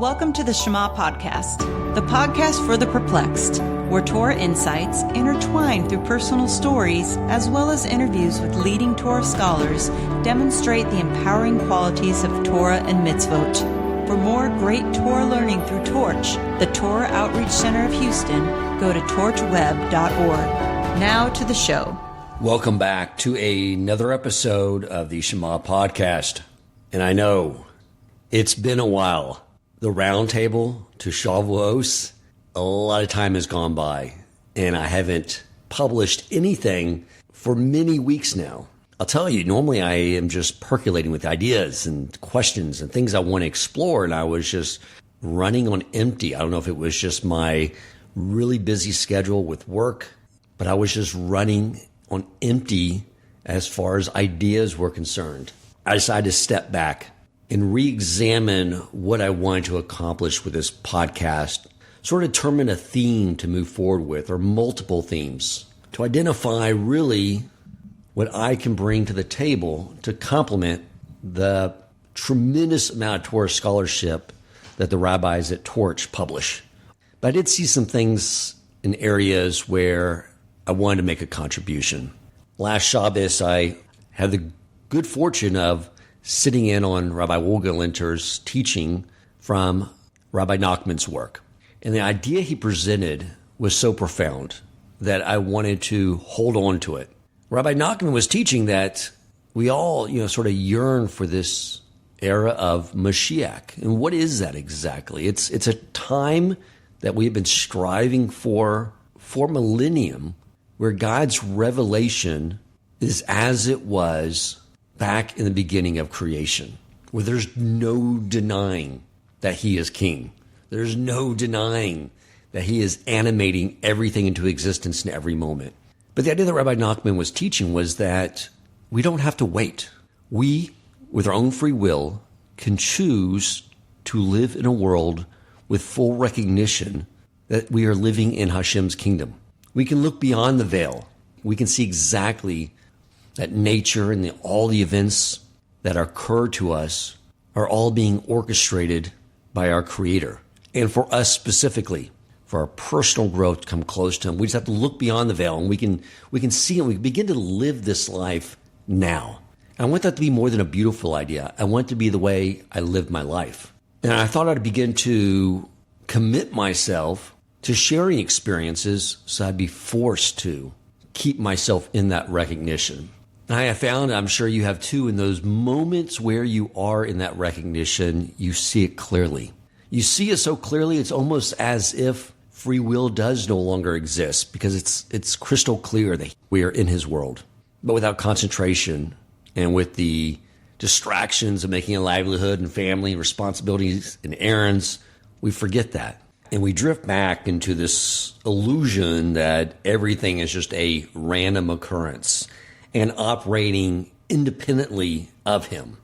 Welcome to the Shema podcast, the podcast for the perplexed, where Torah insights intertwined through personal stories as well as interviews with leading Torah scholars demonstrate the empowering qualities of Torah and mitzvot. For more great Torah learning through Torch, the Torah Outreach Center of Houston, go to torchweb.org. Now to the show. Welcome back to another episode of the Shema podcast. And I know it's been a while. The roundtable to Shavuos, a lot of time has gone by, and I haven't published anything for many weeks now. I'll tell you, normally I am just percolating with ideas and questions and things I want to explore, and I was just running on empty. I don't know if it was just my really busy schedule with work, but I was just running on empty as far as ideas were concerned. I decided to step back and re-examine what I wanted to accomplish with this podcast, sort of determine a theme to move forward with, or multiple themes, to identify really what I can bring to the table to complement the tremendous amount of Torah scholarship that the rabbis at Torch publish. But I did see some things in areas where I wanted to make a contribution. Last Shabbos, I had the good fortune of sitting in on Rabbi Wogelinter's teaching from Rabbi Nachman's work. And the idea he presented was so profound that I wanted to hold on to it. Rabbi Nachman was teaching that we all, sort of yearn for this era of Mashiach. And what is that exactly? It's a time that we've been striving for millennium, where God's revelation is as it was back in the beginning of creation, where there's no denying that he is king. There's no denying that he is animating everything into existence in every moment. But the idea that Rabbi Nachman was teaching was that we don't have to wait. We, with our own free will, can choose to live in a world with full recognition that we are living in Hashem's kingdom. We can look beyond the veil. We can see exactly that nature and all the events that occur to us are all being orchestrated by our Creator. And for us specifically, for our personal growth to come close to Him, we just have to look beyond the veil, and we can see and we can begin to live this life now. And I want that to be more than a beautiful idea. I want it to be the way I live my life. And I thought I'd begin to commit myself to sharing experiences so I'd be forced to keep myself in that recognition. And I have found, I'm sure you have too, in those moments where you are in that recognition, you see it clearly. You see it so clearly, it's almost as if free will does no longer exist, because it's crystal clear that we are in his world. But without concentration and with the distractions of making a livelihood and family responsibilities and errands, we forget that. And we drift back into this illusion that everything is just a random occurrence and operating independently of him.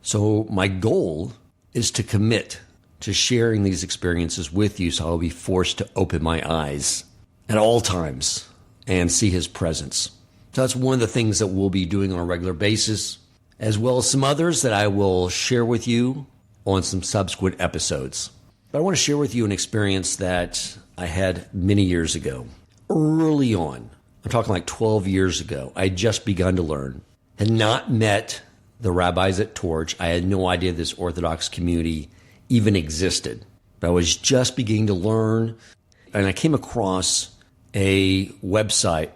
So my goal is to commit to sharing these experiences with you, so I'll be forced to open my eyes at all times and see his presence. So that's one of the things that we'll be doing on a regular basis, as well as some others that I will share with you on some subsequent episodes. But I want to share with you an experience that I had many years ago. Early on, I'm talking like 12 years ago, I had just begun to learn, had not met the rabbis at Torch. I had no idea this Orthodox community even existed. But I was just beginning to learn, and I came across a website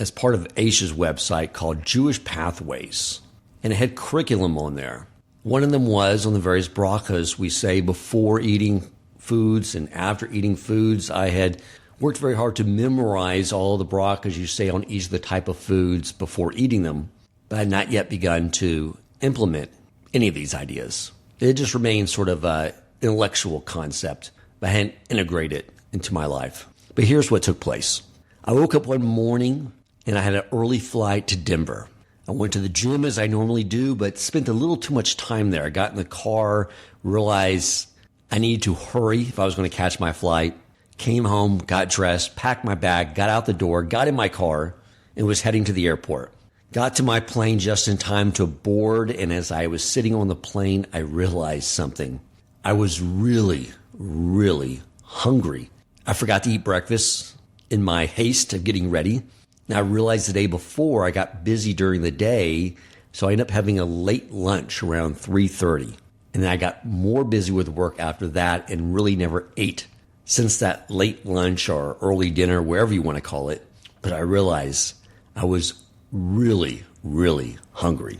as part of Aisha's website called Jewish Pathways, and it had curriculum on there. One of them was on the various brachas we say before eating foods and after eating foods. I had worked very hard to memorize all the brachas you say on each of the type of foods before eating them, but I had not yet begun to implement any of these ideas. It just remained sort of an intellectual concept, but I hadn't integrated it into my life. But here's what took place. I woke up one morning and I had an early flight to Denver. I went to the gym as I normally do, but spent a little too much time there. I got in the car, realized I needed to hurry if I was going to catch my flight. Came home, got dressed, packed my bag, got out the door, got in my car, and was heading to the airport. Got to my plane just in time to board, and as I was sitting on the plane, I realized something. I was really, really hungry. I forgot to eat breakfast in my haste of getting ready. And I realized the day before I got busy during the day, so I ended up having a late lunch around 3:30. And then I got more busy with work after that and really never ate since that late lunch or early dinner, wherever you want to call it. But I realized I was really, really hungry.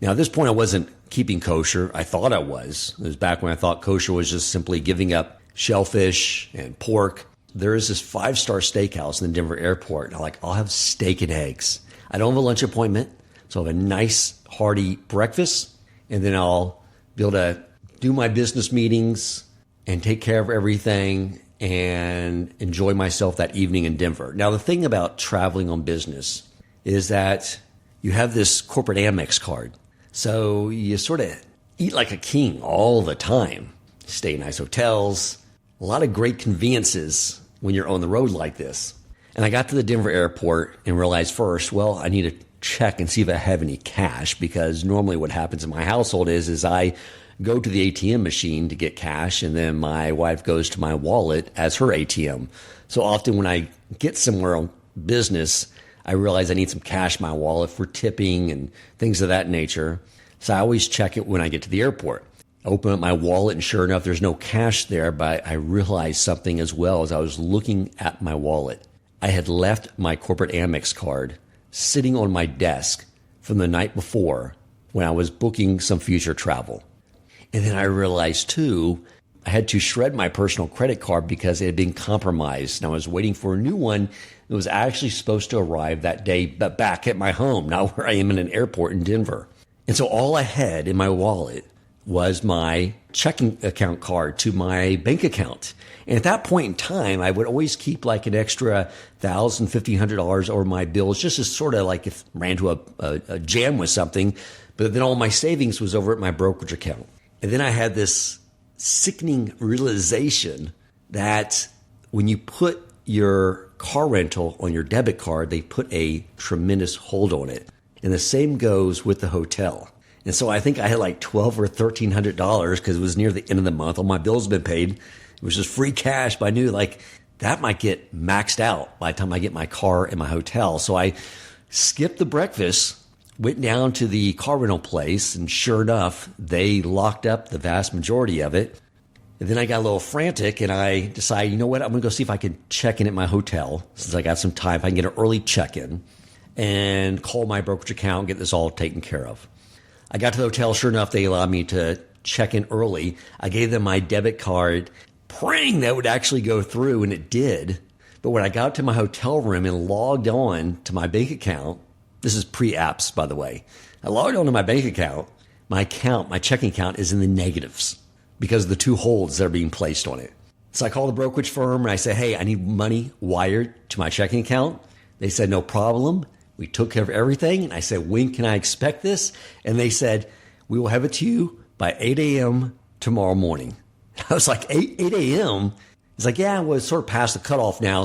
Now, at this point, I wasn't keeping kosher. I thought I was. It was back when I thought kosher was just simply giving up shellfish and pork. There is this 5-star steakhouse in the Denver airport. And I'm like, I'll have steak and eggs. I don't have a lunch appointment, so I'll have a nice, hearty breakfast, and then I'll be able to do my business meetings and take care of everything and enjoy myself that evening in Denver. Now, the thing about traveling on business is that you have this corporate Amex card. So you sort of eat like a king all the time. Stay in nice hotels, a lot of great conveniences when you're on the road like this. And I got to the Denver airport and realized first, well, I need to check and see if I have any cash, because normally what happens in my household is I go to the ATM machine to get cash, and then my wife goes to my wallet as her ATM. So often when I get somewhere on business, I realize I need some cash in my wallet for tipping and things of that nature. So I always check it when I get to the airport. I open up my wallet, and sure enough, there's no cash there, but I realized something as well as I was looking at my wallet. I had left my corporate Amex card sitting on my desk from the night before when I was booking some future travel. And then I realized too, I had to shred my personal credit card because it had been compromised. And I was waiting for a new one that was actually supposed to arrive that day, but back at my home, not where I am in an airport in Denver. And so all I had in my wallet was my checking account card to my bank account. And at that point in time, I would always keep like an extra $1,000, $1,500 over my bills, just as sort of like if I ran to a jam with something. But then all my savings was over at my brokerage account. And then I had this sickening realization that when you put your car rental on your debit card, they put a tremendous hold on it. And the same goes with the hotel. And so I think I had like $1,200 or $1,300 because it was near the end of the month. All my bills had been paid. It was just free cash, but I knew like that might get maxed out by the time I get my car and my hotel. So I skipped the breakfast, went down to the car rental place, and sure enough, they locked up the vast majority of it. And then I got a little frantic, and I decided, you know what, I'm going to go see if I can check in at my hotel, since I got some time, if I can get an early check-in, and call my brokerage account and get this all taken care of. I got to the hotel. Sure enough, they allowed me to check in early. I gave them my debit card, praying that would actually go through, and it did. But when I got to my hotel room and logged on to my bank account, this is pre-apps, by the way, I logged on to my bank account. My checking account is in the negatives because of the 2 holds that are being placed on it. So I call the brokerage firm and I say, hey, I need money wired to my checking account. They said, no problem. We took care of everything. And I said, when can I expect this? And they said, we will have it to you by 8 a.m. tomorrow morning. I was like, 8 a.m.? It's like, yeah, well, it's sort of past the cutoff now,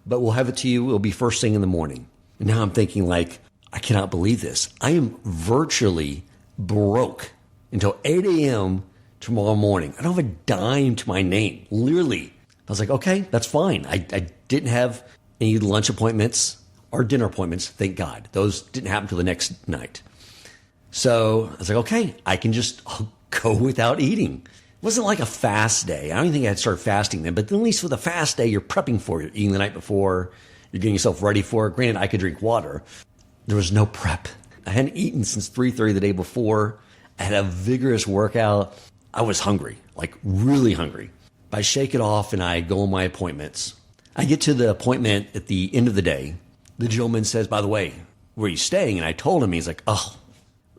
but we'll have it to you. It'll be first thing in the morning. And now I'm thinking like, I cannot believe this. I am virtually broke until 8 a.m. tomorrow morning. I don't have a dime to my name, literally. I was like, okay, that's fine. I didn't have any lunch appointments or dinner appointments, thank God. Those didn't happen till the next night. So I was like, okay, I'll go without eating. It wasn't like a fast day. I don't even think I had started fasting then, but at least for the fast day, you're prepping for it. You're eating the night before, you're getting yourself ready for it. Granted, I could drink water. There was no prep. I hadn't eaten since 3:30 the day before. I had a vigorous workout. I was hungry, like really hungry. But I shake it off and I go on my appointments. I get to the appointment at the end of the day. The gentleman says, by the way, where are you staying? And I told him, he's like, oh,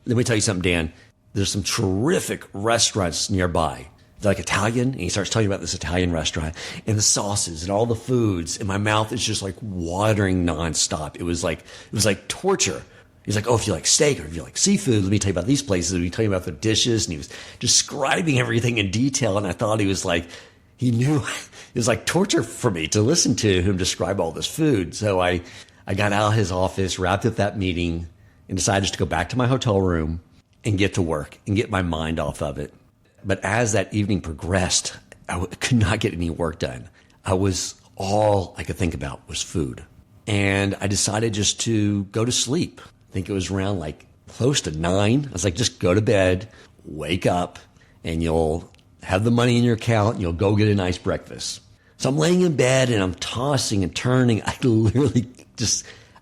let me tell you something, Dan. There's some terrific restaurants nearby. They're like Italian. And he starts telling me about this Italian restaurant and the sauces and all the foods. And my mouth is just like watering nonstop. It was like torture. He's like, oh, if you like steak or if you like seafood, let me tell you about these places. Let me tell you about the dishes. And he was describing everything in detail. And I thought he knew it was like torture for me to listen to him describe all this food. So I got out of his office, wrapped up that meeting, and decided just to go back to my hotel room and get to work and get my mind off of it. But as that evening progressed, could not get any work done. All I could think about was food. And I decided just to go to sleep. I think it was around like close to 9. I was like, just go to bed, wake up, and you'll have the money in your account and you'll go get a nice breakfast. So I'm laying in bed and I'm tossing and turning. I literally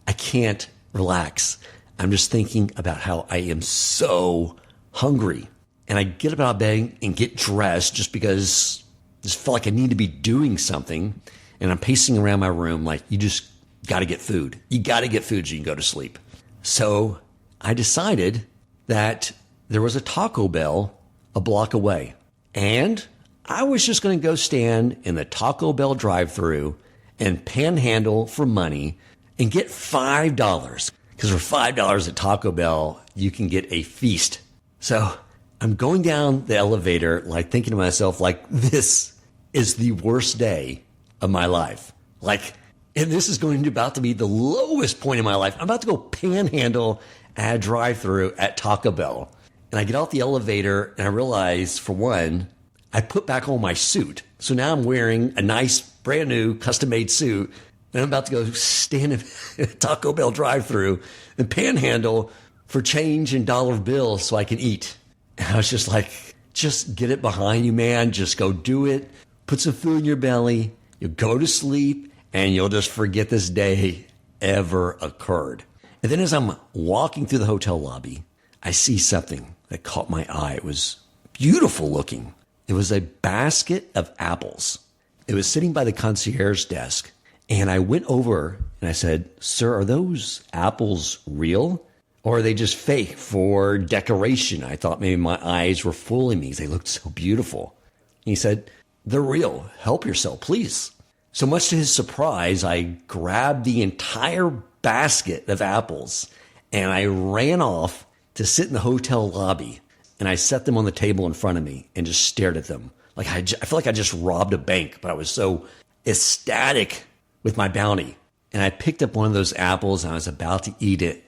I can't relax. I'm just thinking about how I am so hungry. And I get up out of bed and get dressed just because I just felt like I need to be doing something. And I'm pacing around my room like, you just got to get food. You got to get food so you can go to sleep. So I decided that there was a Taco Bell a block away. And I was just going to go stand in the Taco Bell drive-thru and panhandle for money and get $5. Because for $5 at Taco Bell, you can get a feast. So I'm going down the elevator, like thinking to myself, like, this is the worst day of my life. Like, and this is about to be the lowest point in my life. I'm about to go panhandle at a drive-thru at Taco Bell. And I get off the elevator and I realize, for one, I put back on my suit. So now I'm wearing a nice, brand new, custom-made suit. And I'm about to go stand in a Taco Bell drive-thru and panhandle for change and dollar bills so I can eat. And I was just like, just get it behind you, man. Just go do it. Put some food in your belly. You'll go to sleep and you'll just forget this day ever occurred. And then as I'm walking through the hotel lobby, I see something that caught my eye. It was beautiful looking. It was a basket of apples. It was sitting by the concierge desk. And I went over and I said, sir, are those apples real? Or are they just fake for decoration? I thought maybe my eyes were fooling me because they looked so beautiful. And he said, they're real. Help yourself, please. So much to his surprise, I grabbed the entire basket of apples and I ran off to sit in the hotel lobby. And I set them on the table in front of me and just stared at them. Like I feel like I just robbed a bank, but I was so ecstatic with my bounty. And I picked up one of those apples and I was about to eat it.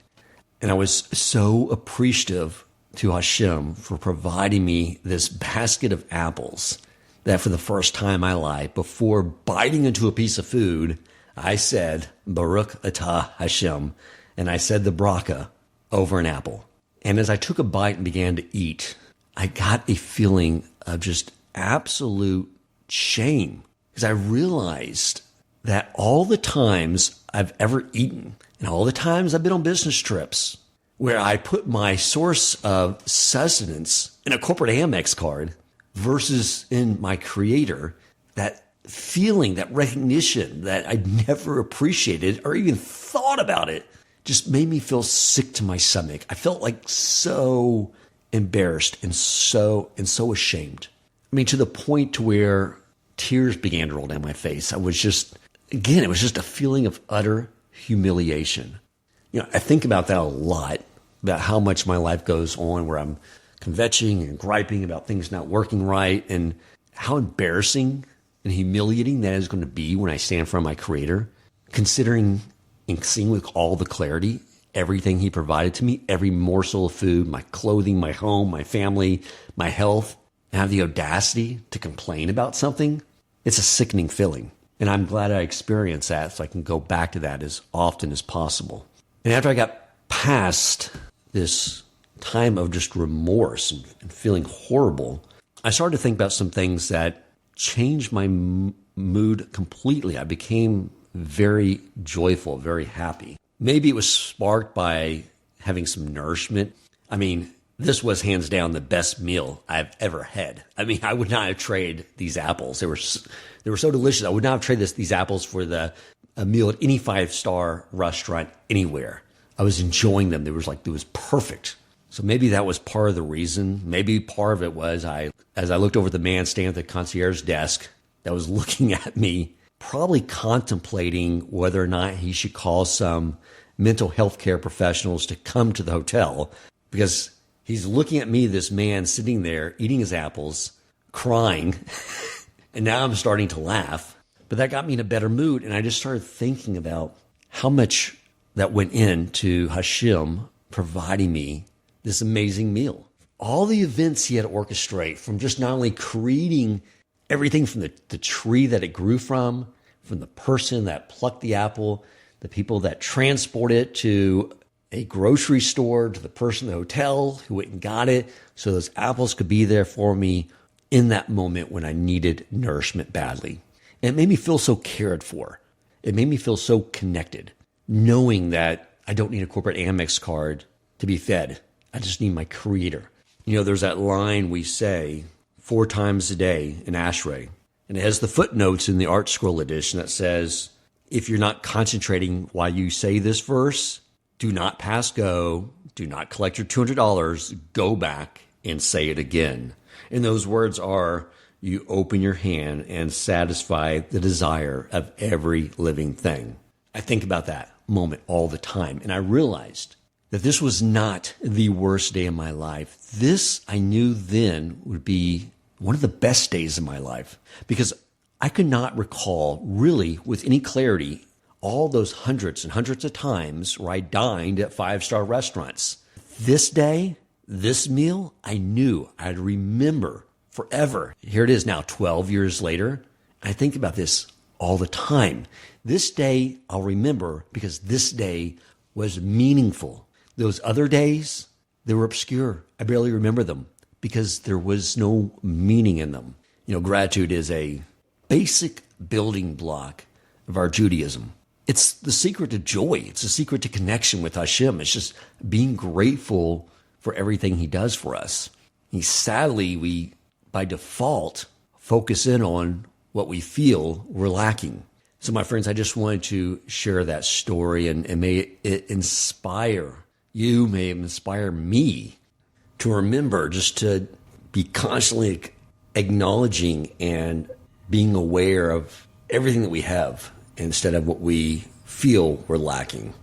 And I was so appreciative to Hashem for providing me this basket of apples that for the first time in my life, before biting into a piece of food, I said, Baruch atah Hashem. And I said the bracha over an apple. And as I took a bite and began to eat, I got a feeling of just absolute shame because I realized that all the times I've ever eaten and all the times I've been on business trips where I put my source of sustenance in a corporate Amex card versus in my creator, that feeling, that recognition that I'd never appreciated or even thought about it just made me feel sick to my stomach. I felt like so embarrassed and so ashamed. I mean, to the point to where tears began to roll down my face. I was just, again, it was just a feeling of utter humiliation. You know, I think about that a lot, about how much my life goes on where I'm kvetching and griping about things not working right, and how embarrassing and humiliating that is going to be when I stand in front of my Creator, considering and seeing with all the clarity everything He provided to me, every morsel of food, my clothing, my home, my family, my health, and have the audacity to complain about something. It's a sickening feeling. And I'm glad I experienced that so I can go back to that as often as possible. And after I got past this time of just remorse and feeling horrible, I started to think about some things that changed my mood completely. I became very joyful, very happy. Maybe it was sparked by having some nourishment. I mean, this was hands down the best meal I've ever had. I mean, I would not have traded these apples. They were so delicious. I would not have traded these apples for a meal at any 5-star restaurant anywhere. I was enjoying them. It was perfect. So maybe that was part of the reason. Maybe part of it was as I looked over at the man standing at the concierge desk that was looking at me, probably contemplating whether or not he should call some mental health care professionals to come to the hotel, because he's looking at me, this man sitting there eating his apples, crying, and now I'm starting to laugh. But that got me in a better mood, and I just started thinking about how much that went into Hashem providing me this amazing meal. all the events he had to orchestrate, from just not only creating everything from the tree that it grew from the person that plucked the apple, the people that transport it to a grocery store, to the person in the hotel who went and got it so those apples could be there for me in that moment when I needed nourishment badly. And it made me feel so cared for. It made me feel so connected, knowing that I don't need a corporate Amex card to be fed. I just need my Creator. There's that line we say 4 times a day in Ashrei, and it has the footnotes in the Art Scroll edition that says, if you're not concentrating while you say this verse, do not pass go, do not collect your $200, go back and say it again. And those words are, you open your hand and satisfy the desire of every living thing. I think about that moment all the time, and I realized that this was not the worst day of my life. This, I knew then, would be one of the best days of my life, because I could not recall really with any clarity all those hundreds and hundreds of times where I dined at 5-star restaurants. This day, this meal, I knew I'd remember forever. Here it is now, 12 years later. I think about this all the time. This day I'll remember because this day was meaningful. Those other days, they were obscure. I barely remember them because there was no meaning in them. Gratitude is a basic building block of our Judaism. It's the secret to joy. It's the secret to connection with Hashem. It's just being grateful for everything He does for us. Sadly, we, by default, focus in on what we feel we're lacking. So, my friends, I just wanted to share that story, and may it inspire you, may it inspire me to remember just to be constantly acknowledging and being aware of everything that we have instead of what we feel we're lacking.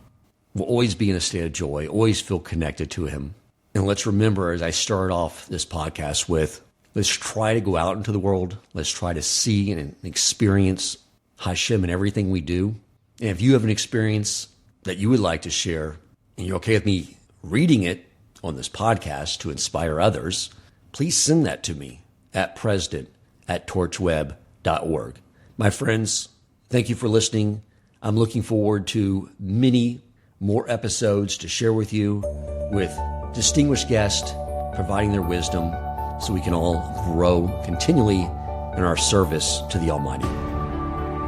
We'll always be in a state of joy, always feel connected to Him. And let's remember, as I start off this podcast with, let's try to go out into the world. Let's try to see and experience Hashem in everything we do. And if you have an experience that you would like to share, and you're okay with me reading it on this podcast to inspire others, please send that to me at president@torchweb.org. My friends, thank you for listening. I'm looking forward to many more episodes to share with you with distinguished guests providing their wisdom so we can all grow continually in our service to the Almighty.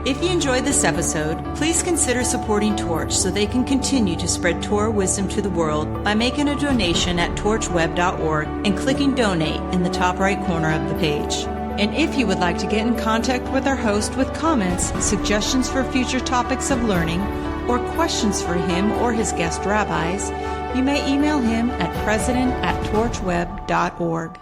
If you enjoyed this episode, please consider supporting Torch so they can continue to spread Torah wisdom to the world by making a donation at torchweb.org and clicking donate in the top right corner of the page. And if you would like to get in contact with our host with comments, suggestions for future topics of learning, or questions for him or his guest rabbis, you may email him at president@torchweb.org.